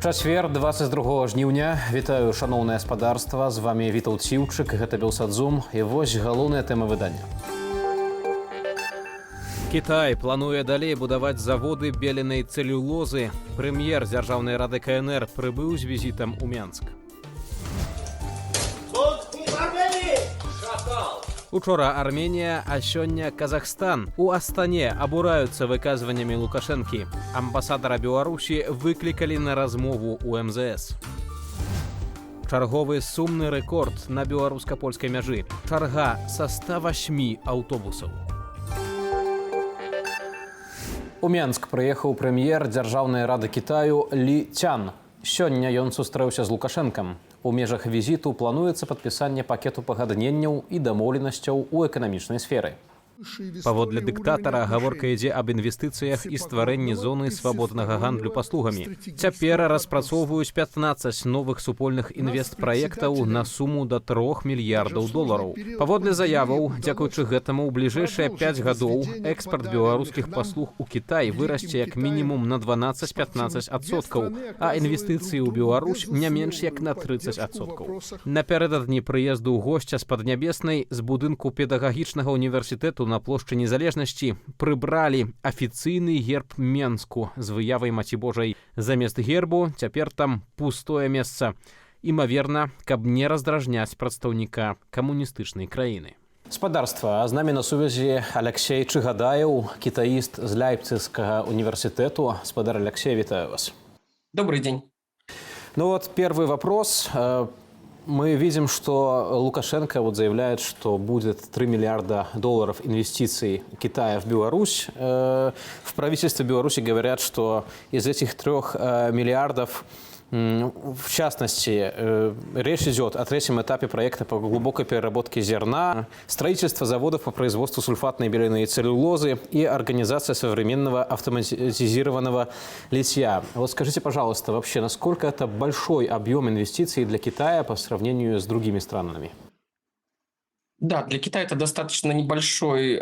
Чацвер 22 жніўня. Вітаю, шаноўнае гаспадарства. З вами Вітаўт Ціўчык, гэта Белсадзум. І вось галоўная тэма выдання. Кітай плануе далей будаваць заводы беленай цэлюлозы. Прэм'ер дзяржаўнай рады КНР прыбыў з візітам у Менск. Учора Арменія, а сёння Казахстан. У Астане абураюцца выказваннямі Лукашэнкі. Амбасадара Беларусі выклікалі на размову у МЗС. Чарговы сумны рэкорд на беларуска-польскай мяжы. Чарга са 108 аўтобусаў. У Менск прыехаў прэм'ер дзяржаўнай рады Кітаю Лі Цян. Сёння ён сустрэўся з Лукашэнкам. У межах візіту плануецца падпісанне пакету пагадненняў і дамоўленасцяў у эканамічнай сферы. Паводле дыктатара гаворка ідзе аб інвестыцыях і стварэнні зоны свабоднага гандлю паслугамі. Цяпер распрацоўваюць 15 новых супольных інвестпраектаў на суму да $3 мільярдаў. Паводле заяваў, дзякуючы гэтаму ў бліжэйшыя 5 гадоў экспарт беларускіх паслуг у Кітай вырасце як мінімум на 12-15%, а інвестыцыі ў Беларусь не менш як на 30%. Напярэдадні прыезду госця з Паднябеснай з будынку педагагічнага універсітэту на плошчы Незалежнасці прыбралі афіцыйны герб Менску з выявай Маці Божай. Замест гербу цяпер там пустое месца. Імаверна, каб не раздражняць прадстаўніка камуністычнай краіны. Гаспадарства, з намі на сувязі Алексей Чыгадаеў, кітаіст з Ляйпцыгскага універсітэту. Гаспадар Алексей, вітаю вас. Добрый день. Ну вот первый вопрос. Мы видим, что Лукашенко заявляет, что будет $3 миллиарда инвестиций Китая в Беларусь. В правительстве Беларуси говорят, что из этих 3 миллиардов, в частности, речь идет о третьем этапе проекта по глубокой переработке зерна, строительство заводов по производству сульфатной беленой целлюлозы и организация современного автоматизированного литья. Вот скажите, пожалуйста, вообще, насколько это большой объем инвестиций для Китая по сравнению с другими странами? Да, для Китая это достаточно небольшой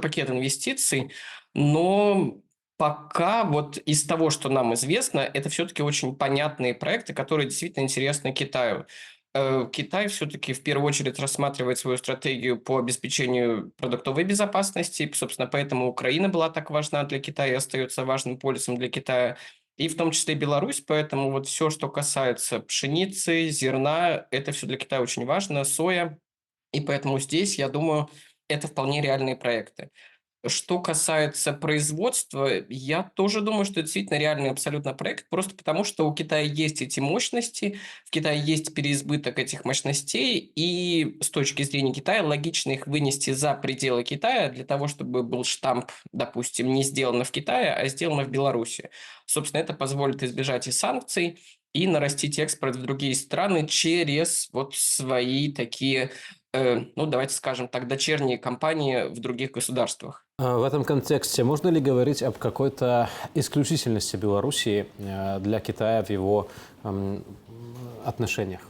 пакет инвестиций, но пока вот из того, что нам известно, это все-таки очень понятные проекты, которые действительно интересны Китаю. Китай все-таки в первую очередь рассматривает свою стратегию по обеспечению продуктовой безопасности. Собственно, поэтому Украина была так важна для Китая и остается важным полюсом для Китая. И в том числе Беларусь. Поэтому вот все, что касается пшеницы, зерна, это все для Китая очень важно, соя. И поэтому здесь, я думаю, это вполне реальные проекты. Что касается производства, я тоже думаю, что это действительно реальный абсолютно проект, просто потому что у Китая есть эти мощности, в Китае есть переизбыток этих мощностей, и с точки зрения Китая логично их вынести за пределы Китая для того, чтобы был штамп, допустим, не сделано в Китае, а сделано в Беларуси. Собственно, это позволит избежать и санкций, и нарастить экспорт в другие страны через вот свои такие, давайте скажем так, дочерние компании в других государствах. В этом контексте можно ли говорить об какой-то исключительности Белоруссии для Китая в его отношениях?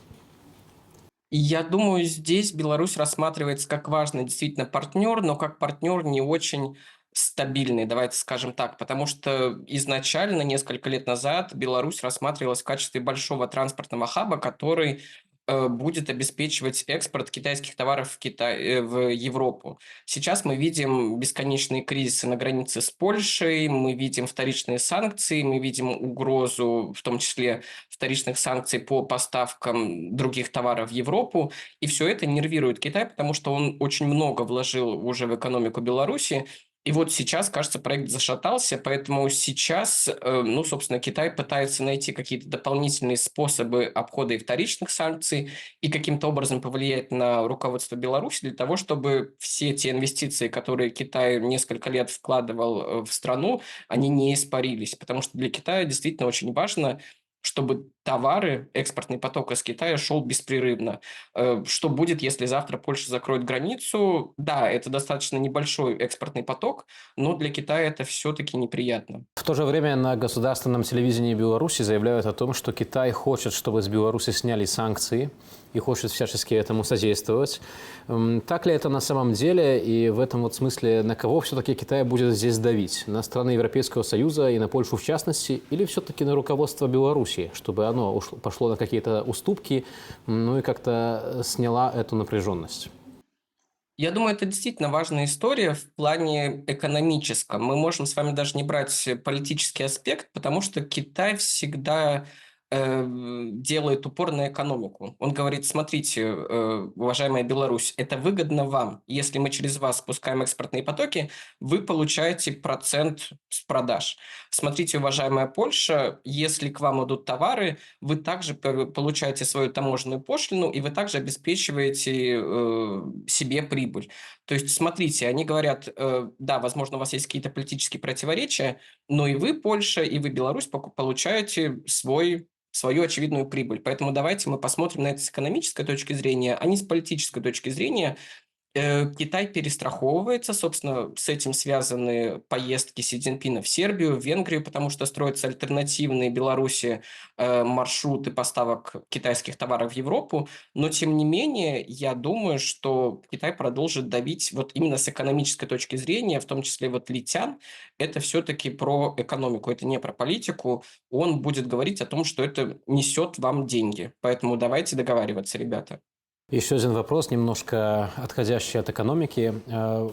Я думаю, здесь Беларусь рассматривается как важный действительно партнер, но как партнер не очень стабильный, давайте скажем так, потому что изначально, несколько лет назад, Беларусь рассматривалась в качестве большого транспортного хаба, который будет обеспечивать экспорт китайских товаров в Европу. Сейчас мы видим бесконечные кризисы на границе с Польшей, мы видим вторичные санкции, мы видим угрозу, в том числе вторичных санкций по поставкам других товаров в Европу. И все это нервирует Китай, потому что он очень много вложил уже в экономику Беларуси. И вот сейчас, кажется, проект зашатался, поэтому сейчас, собственно, Китай пытается найти какие-то дополнительные способы обхода и вторичных санкций и каким-то образом повлиять на руководство Беларуси для того, чтобы все те инвестиции, которые Китай несколько лет вкладывал в страну, они не испарились. Потому что для Китая действительно очень важно, чтобы товары, экспортный поток из Китая шел беспрерывно. Что будет, если завтра Польша закроет границу? Да, это достаточно небольшой экспортный поток, но для Китая это все-таки неприятно. В то же время на государственном телевидении Беларуси заявляют о том, что Китай хочет, чтобы с Беларуси сняли санкции и хочет всячески этому содействовать. Так ли это на самом деле? И в этом вот смысле на кого все-таки Китай будет здесь давить? На страны Европейского Союза и на Польшу в частности? Или все-таки на руководство Беларуси, чтобы оно пошло на какие-то уступки, ну и как-то сняло эту напряженность? Я думаю, это действительно важная история в плане экономическом. Мы можем с вами даже не брать политический аспект, потому что Китай всегда делает упор на экономику. Он говорит, смотрите, уважаемая Беларусь, это выгодно вам. Если мы через вас спускаем экспортные потоки, вы получаете процент с продаж. Смотрите, уважаемая Польша, если к вам идут товары, вы также получаете свою таможенную пошлину, и вы также обеспечиваете себе прибыль. То есть, смотрите, они говорят, да, возможно, у вас есть какие-то политические противоречия, но и вы, Польша, и вы, Беларусь, получаете свою очевидную прибыль. Поэтому давайте мы посмотрим на это с экономической точки зрения, а не с политической точки зрения. Китай перестраховывается, собственно, с этим связаны поездки Си Цзиньпина в Сербию, в Венгрию, потому что строятся альтернативные Беларуси маршруты поставок китайских товаров в Европу, но тем не менее, я думаю, что Китай продолжит давить вот именно с экономической точки зрения, в том числе вот Литян, это все-таки про экономику, это не про политику, он будет говорить о том, что это несет вам деньги, поэтому давайте договариваться, ребята. Еще один вопрос, немножко отходящий от экономики.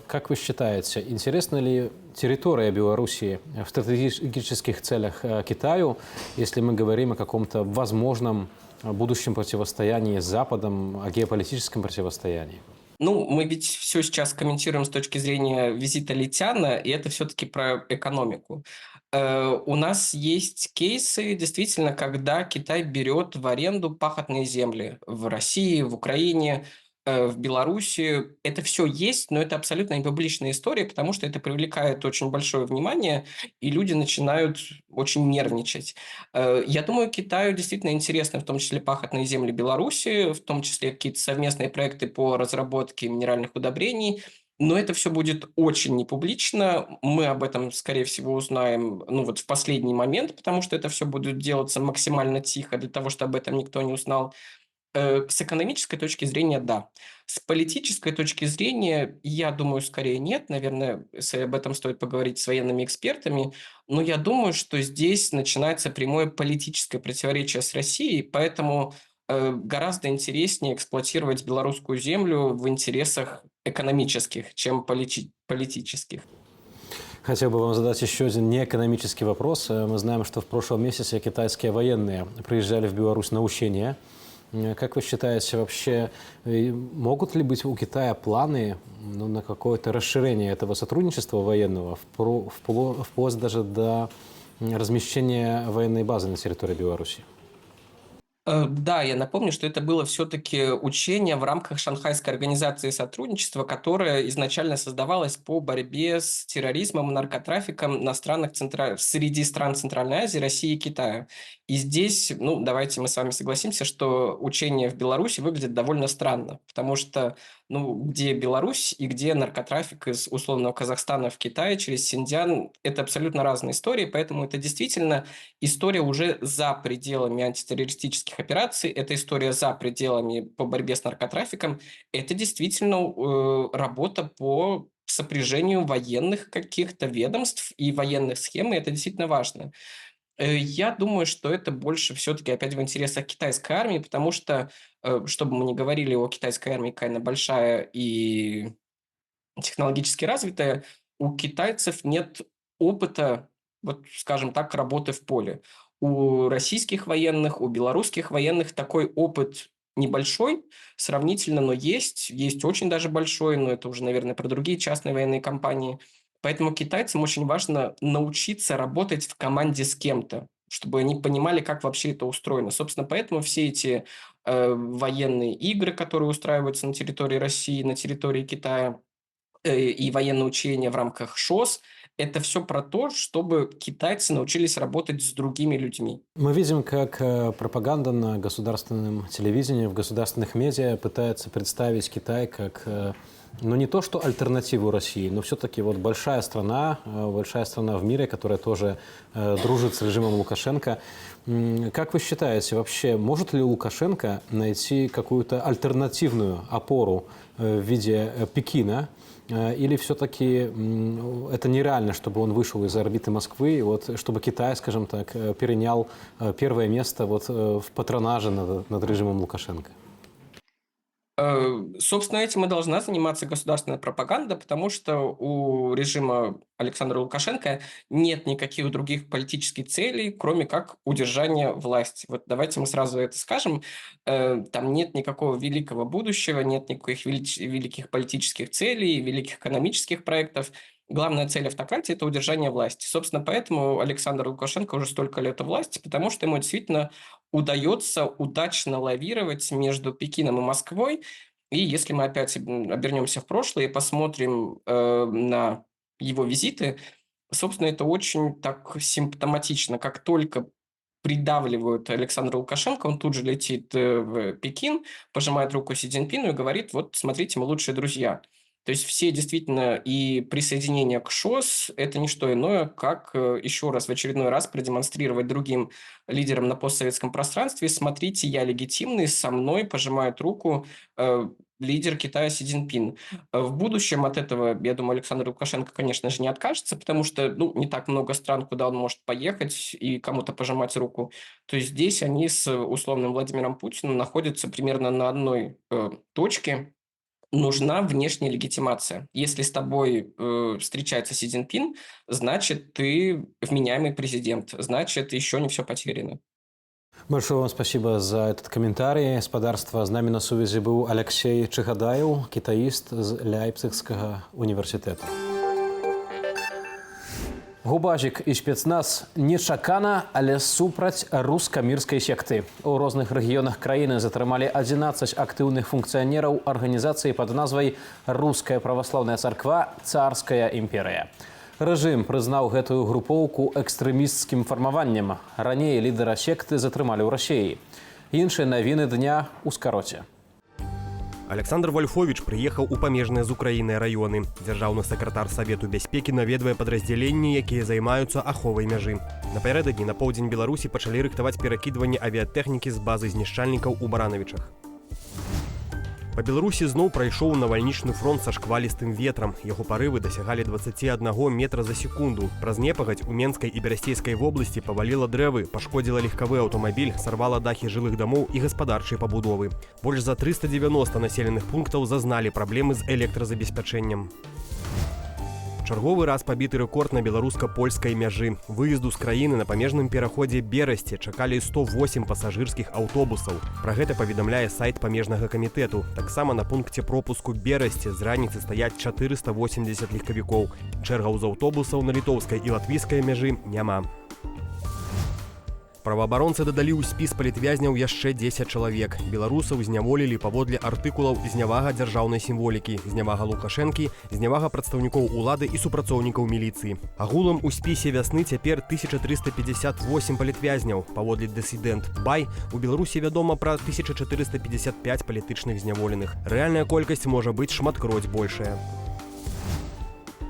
Как вы считаете, интересна ли территория Белоруссии в стратегических целях Китаю, если мы говорим о каком-то возможном будущем противостоянии с Западом, о геополитическом противостоянии? Ну, мы ведь все сейчас комментируем с точки зрения визита Литяна, и это все-таки про экономику. У нас есть кейсы, действительно, когда Китай берет в аренду пахотные земли в России, в Украине, в Беларуси. Это все есть, но это абсолютно не публичная история, потому что это привлекает очень большое внимание, и люди начинают очень нервничать. Я думаю, Китаю действительно интересны в том числе пахотные земли Беларуси, в том числе какие-то совместные проекты по разработке минеральных удобрений. Но это все будет очень непублично. Мы об этом, скорее всего, узнаем, ну, вот в последний момент, потому что это все будет делаться максимально тихо, для того, чтобы об этом никто не узнал. С экономической точки зрения, да. С политической точки зрения, я думаю, скорее нет. Наверное, об этом стоит поговорить с военными экспертами. Но я думаю, что здесь начинается прямое политическое противоречие с Россией, поэтому гораздо интереснее эксплуатировать белорусскую землю в интересах экономических, чем политических. Хотел бы вам задать еще один неэкономический вопрос. Мы знаем, что в прошлом месяце китайские военные приезжали в Беларусь на учения. Как вы считаете, вообще могут ли быть у Китая планы, ну, на какое-то расширение этого сотрудничества военного, вплоть даже до размещения военной базы на территории Беларуси? Да, я напомню, что это было все-таки учение в рамках Шанхайской организации сотрудничества, которая изначально создавалась по борьбе с терроризмом и наркотрафиком среди стран Центральной Азии, России и Китая. И здесь, ну, давайте мы с вами согласимся, что учение в Беларуси выглядит довольно странно, потому что, ну, где Беларусь и где наркотрафик из условного Казахстана в Китай через Синьцзян, это абсолютно разные истории, поэтому это действительно история уже за пределами антитеррористических операций, это история за пределами по борьбе с наркотрафиком, это действительно работа по сопряжению военных каких-то ведомств и военных схем, и это действительно важно. Я думаю, что это больше все-таки опять в интересах китайской армии, потому что, чтобы мы не говорили о китайской армии, какая она большая и технологически развитая, у китайцев нет опыта, вот скажем так, работы в поле. У российских военных, у белорусских военных такой опыт небольшой сравнительно, но есть очень даже большой, но это уже, наверное, про другие частные военные компании. Поэтому китайцам очень важно научиться работать в команде с кем-то, чтобы они понимали, как вообще это устроено. Собственно, поэтому все эти военные игры, которые устраиваются на территории России, на территории Китая, и военные учения в рамках ШОС, это все про то, чтобы китайцы научились работать с другими людьми. Мы видим, как пропаганда на государственном телевидении, в государственных медиа пытается представить Китай как, ну не то что альтернативу России, но все-таки вот большая страна в мире, которая тоже дружит с режимом Лукашенко. Как вы считаете, вообще может ли Лукашенко найти какую-то альтернативную опору в виде Пекина? Или все-таки это нереально, чтобы он вышел из орбиты Москвы, вот, чтобы Китай, скажем так, перенял первое место вот, в патронаже над режимом Лукашенко? Собственно, этим и должна заниматься государственная пропаганда, потому что у режима Александра Лукашенко нет никаких других политических целей, кроме как удержания власти. Вот давайте мы сразу это скажем. Там нет никакого великого будущего, нет никаких великих политических целей, великих экономических проектов. Главная цель автократии – это удержание власти. Собственно, поэтому Александр Лукашенко уже столько лет у власти, потому что ему действительно удается удачно лавировать между Пекином и Москвой. И если мы опять обернемся в прошлое и посмотрим на его визиты, собственно, это очень так симптоматично. Как только придавливают Александра Лукашенко, он тут же летит в Пекин, пожимает руку Си Цзиньпину и говорит: вот, смотрите, мы лучшие друзья. То есть все действительно и присоединение к ШОС – это не что иное, как еще раз, в очередной раз продемонстрировать другим лидерам на постсоветском пространстве: смотрите, я легитимный, со мной пожимает руку лидер Китая Си Цзиньпин. В будущем от этого, я думаю, Александр Лукашенко, конечно же, не откажется, потому что не так много стран, куда он может поехать и кому-то пожимать руку. То есть здесь они с условным Владимиром Путиным находятся примерно на одной точке. Нужна внешняя легитимация. Если с тобой встречается Си Цзиньпин, значит, ты вменяемый президент, значит, еще не все потеряно. Большое вам спасибо за этот комментарий. Спадарства, з намі на сувязі был Алексей Чехадаев, китаист из Ляйпцигского университета. Губажик і спецназ нечакана, але супраць руска-мірскай секты. У розных рэгіёнах краіны затрымалі 11 актыўных функцыянераў арганізацыі пад назвай «Руская праваслаўная царква. Царская імперыя». Рэжым прызнаў гэтую групоўку экстрэмісцкім фармаваннем. Раней лідара секты затрымалі ў Расіі. Іншыя навіны дня ў скароце. Александр Вольфович прыехаў у памежныя з Украінай раёны. Дзяржаўны сакратар Савету бяспекі наведвае падраздзяленні, якія займаюцца аховай мяжы. Напярэдадні на поўдзень Беларусі пачалі рыхтаваць перакідванне авіятэхнікі з базы знішчальнікаў у Баранавічах. Па Беларусі зноў прайшоў навальнічны фронт са шквалістым ветрам. Яго парывы дасягалі 21 метра за секунду. Праз непагадзь у Менскай і Берасцейскай вобласці паваліла дрэвы, пашкодзіла легкавы аўтамабіль, сарвала дахі жылых дамоў і гаспадарчай пабудовы. Больш за 390 населеных пунктаў зазналі праблемы з электразабеспячэннем. Чарговы раз пабіты рэкорд на беларуска-польскай мяжы. Выезду з краіны на памежным пераходзе Берасці чакалі 108 пасажырскіх аўтобусаў. Пра гэта паведамляе сайт памежнага камітэту. Таксама на пункце пропуску Берасці з раніцы стаяць 480 легкавікоў. Чэргаў з аўтобусаў на літоўскай і латвійскай мяжы няма. Праваабаронцы дадалі ў спіс палітвязняў яшчэ 10 чалавек. Беларусаў зняволілі паводле артыкулаў знявага дзяржаўнай сімволікі, знявага Лукашэнкі, знявага прадстаўнікоў улады і супрацоўнікаў міліцыі. Агулам у спісе вясны цяпер 1358 палітвязняў. Паводле дысідэнт Бай, у Беларусі вядома пра 1455 палітычных зняволеных. Рэальная колькасць можа быць шматкроць большая.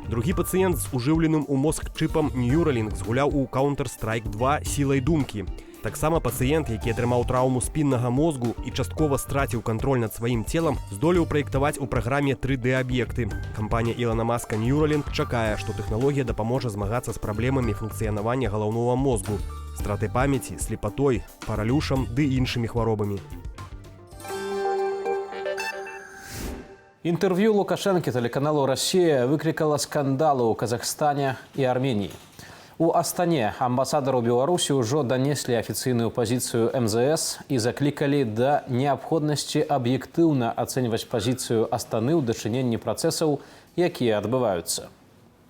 Другі пацыент з ужыўленым у мозг чыпам Neuralink згуляў у Counter-Strike 2 сілай думкі. Таксама пацыент, які атрымаў траўму спіннага мозгу і часткова страціў кантроль над сваім целам, здолеў праектаваць у праграме 3D-аб'екты. Кампанія Ілона Маска Neuralink чакае, што тэхналогія дапаможа змагацца з праблемамі функцыянавання галаўнога мозгу, стратай памяці, слепатой, паралюшам ды іншымі хваробамі. Интервью Лукашенко телеканалу «Россия» выкликало скандалы ў Казахстане и Армении. У Астане амбассадару Беларуси уже донесли официальную позицию МЗС и закликали до необходимости объективно оценивать позицию Астаны ў дачыненні процессов, якія адбываюцца.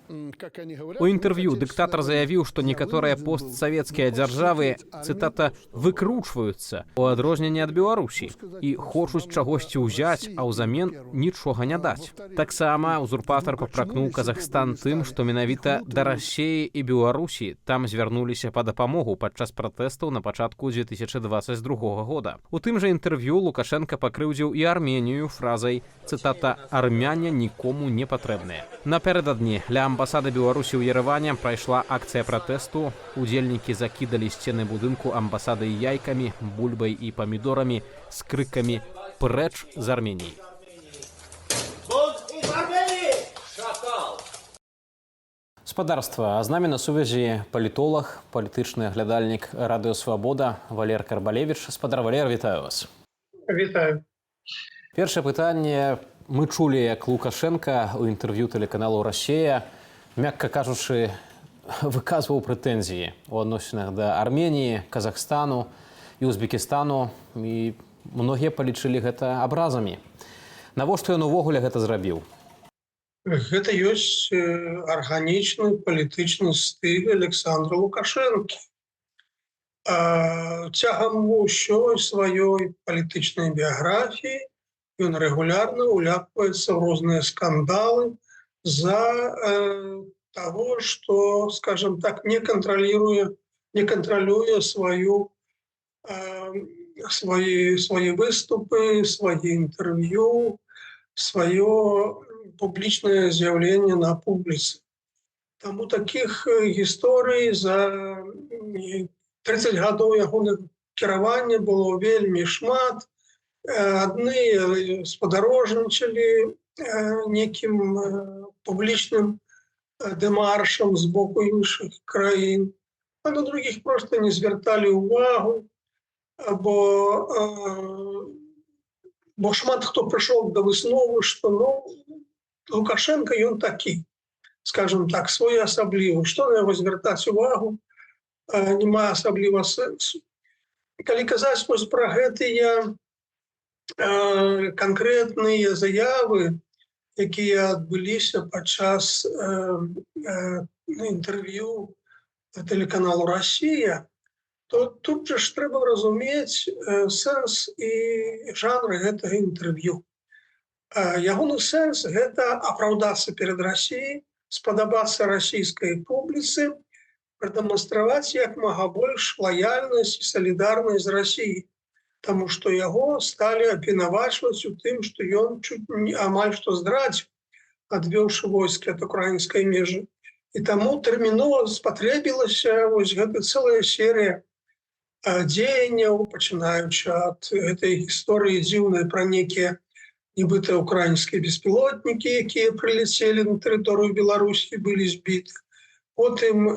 У інтэрв'ю дыктатар заявіў, што некаторыя постсавецкія дзяржавы, цытата, «выкручваюцца» у адрозненне ад Беларусі і хочуць чагосьці ўзяць, а ўзамен нічога не даць. Таксама узурпатар папракнуў Казахстан тым, што менавіта да Расіі і Беларусі там звярнуліся па дапамогу падчас пратэстаў на пачатку 2022 года. У тым жа інтэрв'ю Лукашенко пакрыўдзіў і Арменію фразай, цытата, «армяне нікому не патрэбныя». Напярэдадні ля амбасады Беларусі ў Ерэване прайшла акцыя пратэсту. Удзельнікі закідалі сцены будынку амбасады яйкамі, бульбай і памідорамі з крыкамі «Прэч з Арменіі». Спадарства, а з намі на сувязі палітолог, палітычны аглядальнік Радыё Свабода Валер Карбалевіч. Спадар Валер, вітаю вас. Вітаю. Першае пытанне. Мы чулі, як Лукашенко ў інтэрв'ю тэлеканалу «Расія», мякка кажучы, выказваў прэтэнзіі ў адносінах да Арменіі, Казахстану і Узбекістану, і многія палічылі гэта абразамі. Навошта ён увогуле гэта зрабіў? Гэта ёсць арганічны палітычны стыль Александра Лукашэнкі. Цягам усёй сваёй палітычнай біяграфіі ён рэгулярна уляпваецца ў розныя скандалы з-за таго, што, скажем так, не кантралюе свае выступы, свае інтэрв'ю, сваё публічнае з'яўленне на публіцы. Таму такіх гісторый за 30 гадоў ягонага кіравання было вельмі шмат. Адны спадарожнічалі некім публічным дэмаршам з боку іншых краін, а на другіх проста не звярталі ўвагу, бо шмат хто прыйшоў да высновы, што Лукашенко ён такі, скажем так, своеасаблівы, што на яго звяртаць увагу, няма асабліва сэнсу. Калі казаць вось пра гэтыя канкрэтныя заявы, якія адбыліся падчас інтэрв'ю тэлеканалу «Расія», то тут жа ж трэба разумець сэнс і жанр гэтага інтэрв'ю. Ягоны сэнс – гэта апраўдацца перад Расіяй, спадабацца расійскай публіцы, прадэманстраваць як мага больш лаяльнасць і салідарнасць з Расіяй. Таму што яго сталі абвінавачваць у тым, што ён амаль што здрадзіў, адвёўшы войскі ад украінскай межы. І таму тэрмінова спатрэбілася вось гэта цэлая серыя дзеянняў, пачынаючы ад гэтай гісторыі дзіўнай пра некія нібыта украінскія беспілотнікі, якія прыляцелі на тэрыторыю Беларусі, былі збіты. Потым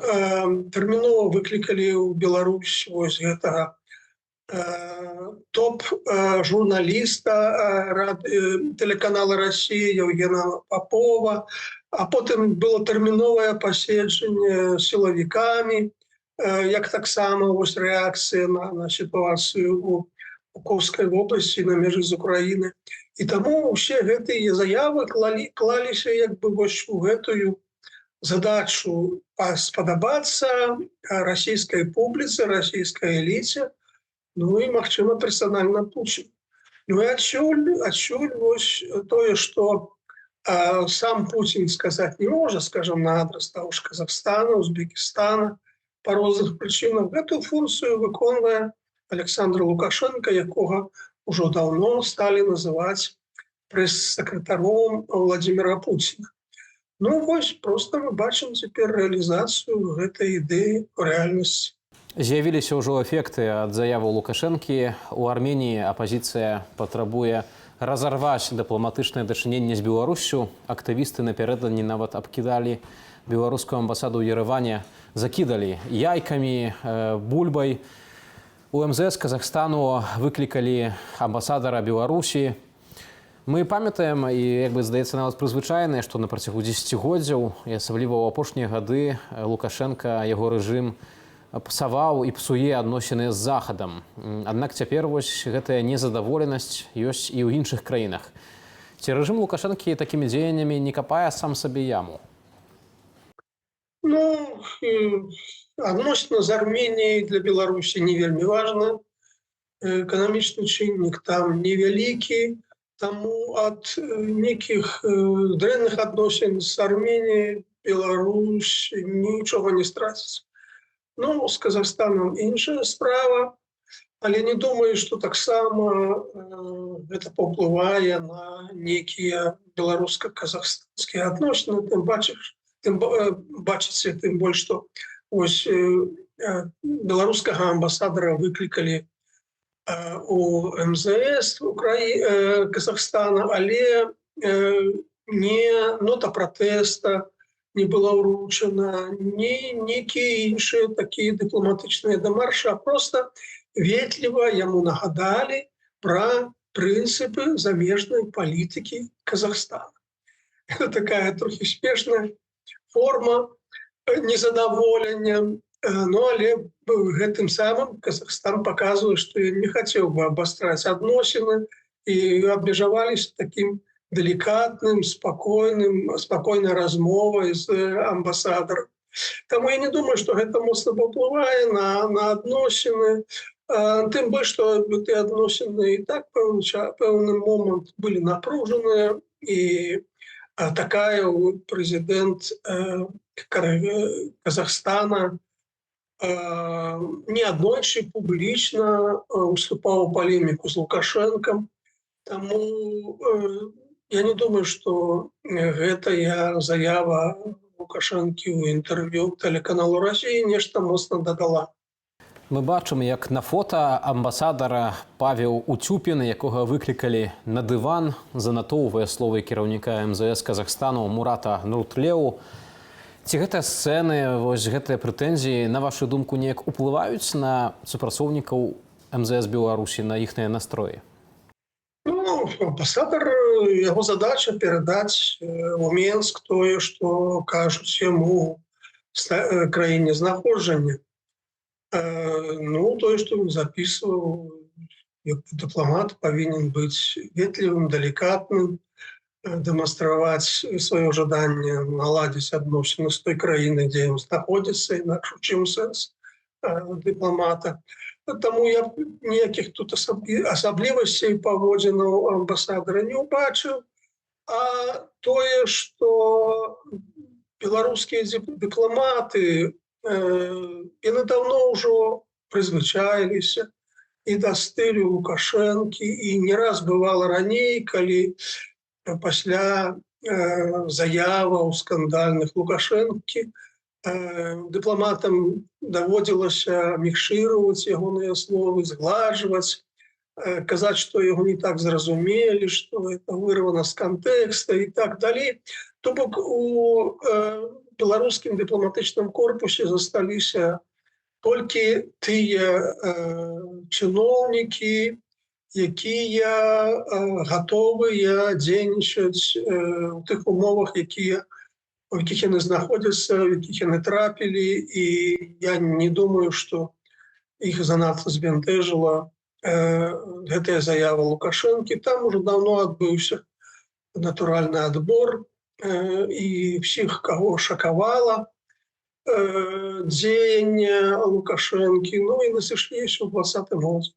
тэрмінова выклікалі ў Беларусь вось гэтага топ-журналіста тэлеканала «Расія» Евгена Попова, а потым было тэрміновае паседжанне з сілавікамі, як таксама вось рэакцыя на сітуацыю у Курскай вобласці на межы з Украіны. І таму ўсе гэтыя заявы клаліся як бы вось у гэтую задачу спадабацца расійскай публіцы, расійскай эліце, ну і, магчыма, персанальна Путіну. Ну і адсюль вось тое, што сам Путін сказаць не можа, скажем, на адрас таго ж Казахстана, Узбекістана, па розных прычынах. Гэтую функцыю выконвае Александр Лукашенко, якога ўжо даўно сталі называць прэс-сакратаром Владимира Путіна. Ну вось, проста мы бачым цяпер рэалізацыю гэтай ідэі ў рэальнасці. З'явіліся ўжо эфекты ад заяву Лукашэнкі. У Арменіі апазіцыя патрабуе разарваць дыпламатычнае дачыненне з Беларуссю. Актывісты напярэдадні нават абкідалі беларускую амбасаду ў Ерэване, закідалі яйкамі, бульбай. У МЗС Казахстану выклікалі амбасадара Беларусі. Мы памятаем і, як бы здаецца, нават прызвычайнае, што на працягу дзесяцігоддзяў, і асабліва ў апошнія гады, Лукашенка, яго рэжым псаваў і псуе адносіны з Захадам. Аднак цяпер вось гэтая незадаволенасць ёсць і ў іншых краінах. Ці рэжым Лукашэнкі такімі дзеяннямі не капае сам сабе яму? Ну, адносіны з Арменіяй для Беларусі не вельмі важна. Эканамічны чыннік там невялікі, таму ад нейкіх дрэнных адносін з Арменіяй Беларусь нічога не страціць. Ну, з Казахстанам іншая справа, але не думаю, што таксама гэта паўплывае на нейкія беларуска-казахстанскія адносіны, бачыце, тым больш, што вось беларускага амбасадара выклікалі у МЗС Казахстана, але не нота пратэста не была ўручана, ні нейкія іншыя такія дыпламатычныя дэмаршы, а проста ветліва яму нагадалі пра прынцыпы замежнай палітыкі Казахстана. Это такая трохі смешная форма незадаволення, ну, але гэтым самым Казахстан паказвае, што ён не хацеў бы абастраць адносіны і абмежаваліся такім делікатным, спакойнай размовай з амбасадарам. Таму я не думаю, што гэта моцна паўплывае на адносіны. Тым больш, што гэтыя адносіны і так пэўны момант былі напружаныя, і такая прэзідэнт Казахстана неаднойчы публічна уступаў у палеміку з Лукашэнкам. Таму я не думаю, што гэтая заява Лукашэнкі ў інтэрв'ю тэлеканалу Расіі нешта моцна дадала. Мы бачым, як на фота амбасадара Павел Утюпін, якога выклікалі на дыван, занатоўвае словы кіраўніка МЗС Казахстану Мурата Нуртлеу. Ці гэтыя сцэны, вось гэтыя прэтэнзіі, на вашу думку, неяк уплываюць на супрацоўнікаў МЗС Беларусі, на іхныя настроі? Ну, амбасадар, яго задача перадаць у Менск тое, што кажуць яму краіне знаходжання. Ну, тое, што ён запісваў, як дыпламат павінен быць ветлівым, далікатным, дэманстраваць сваё жаданне наладзіць адносіны з той краінай, дзе ён знаходзіцца, інакш у чым сэнс дыпламата. Таму я ніякіх тут асаблівасцей паводзінаў амбасадара не ўбачыў, а тое, што беларускія дыпламаты яны даўно ўжо прызвычаіліся і да стылю Лукашэнкі, і не раз бывала раней, калі пасля заяваў скандальных Лукашэнкі дыпламатам даводзілася мікшыраваць ягоныя словы, згладжваць, казаць, што яго не так зразумелі, што это вырвана з кантэкста і так далей. То бок у беларускім дыпламатычным корпусе засталіся толькі тыя чыноўнікі, якія гатовыя дзейнічаць у тых умовах, у якіх яны знаходзяцца, у якіх яны трапілі, і я не думаю, што іх занадта збянтэжыла гэтая заява Лукашэнкі. Там ужо даўно адбыўся натуральны адбор, і всіх, каго шакавала дзеянне Лукашэнкі, ну і насышліся ў 2020 годзе.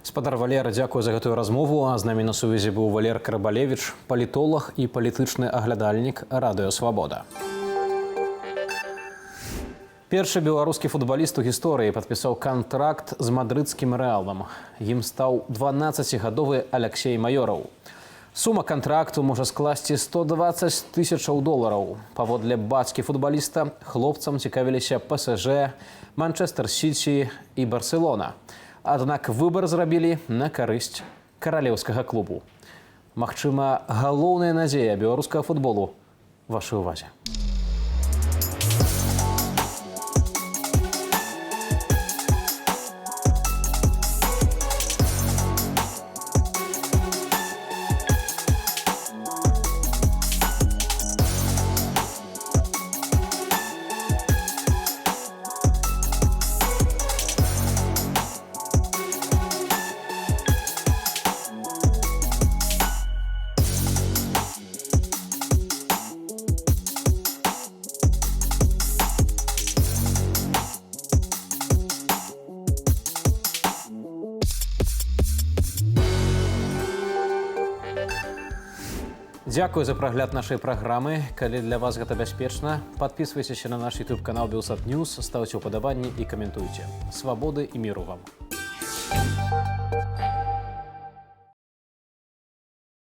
Спадар Валер, дзякую за гэтую размову. З намі на сувязі быў Валер Карабалевіч, палітолог і палітычны аглядальнік Радыё Свабода. Першы беларускі футбаліст у гісторыі падпісаў кантракт з мадрыдскім Рэалам. Ім стаў 12-гадовы Аляксей Маёраў. Сума кантракту можа скласці $120 000. Паводле бацькі футбаліста хлопцам цікавіліся ПСЖ, Манчестер Сіці і Барселона. Аднак выбар зрабілі на карысць каралеўскага клубу. Магчыма, галоўная надзея беларускага футболу вашай увазе. Дзякуй за прагляд нашай праграмы. Калі для вас гэта бяспечна, подписывайцеся на наш YouTube-канал Белсат News, ставьте уподабанні і каментуйте. Свабоды і міру вам!